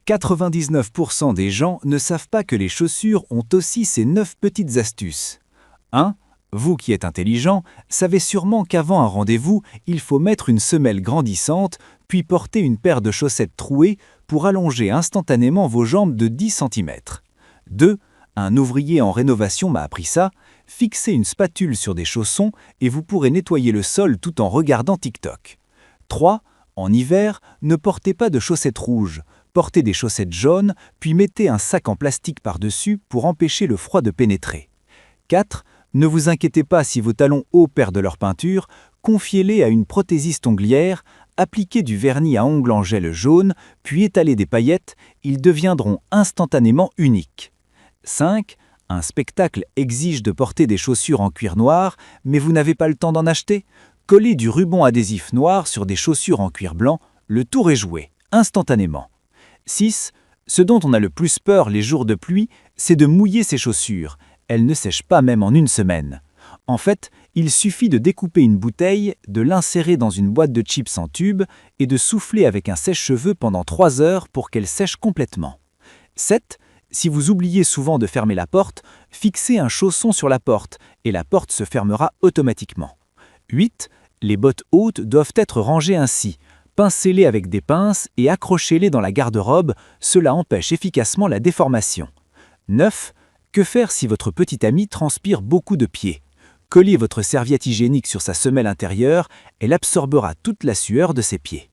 99% des gens ne savent pas que les chaussures ont aussi ces 9 petites astuces. 1. Vous qui êtes intelligent, savez sûrement qu'avant un rendez-vous, il faut mettre une semelle grandissante, puis porter une paire de chaussettes trouées pour allonger instantanément vos jambes de 10 cm. 2. Un ouvrier en rénovation m'a appris ça. Fixez une spatule sur des chaussons et vous pourrez nettoyer le sol tout en regardant TikTok. 3. En hiver, ne portez pas de chaussettes rouges. Portez des chaussettes jaunes, puis mettez un sac en plastique par-dessus pour empêcher le froid de pénétrer. 4. Ne vous inquiétez pas si vos talons hauts perdent leur peinture, confiez-les à une prothésiste onglière, appliquez du vernis à ongles en gel jaune, puis étalez des paillettes, ils deviendront instantanément uniques. 5. Un spectacle exige de porter des chaussures en cuir noir, mais vous n'avez pas le temps d'en acheter. Collez du ruban adhésif noir sur des chaussures en cuir blanc, le tour est joué, instantanément. 6. Ce dont on a le plus peur les jours de pluie, c'est de mouiller ses chaussures. Elles ne sèchent pas même en une semaine. En fait, il suffit de découper une bouteille, de l'insérer dans une boîte de chips en tube et de souffler avec un sèche-cheveux pendant 3 heures pour qu'elle sèche complètement. 7. Si vous oubliez souvent de fermer la porte, fixez un chausson sur la porte et la porte se fermera automatiquement. 8. Les bottes hautes doivent être rangées ainsi. Pincez-les avec des pinces et accrochez-les dans la garde-robe, cela empêche efficacement la déformation. 9. Que faire si votre petit ami transpire beaucoup de pieds? Collez votre serviette hygiénique sur sa semelle intérieure, elle absorbera toute la sueur de ses pieds.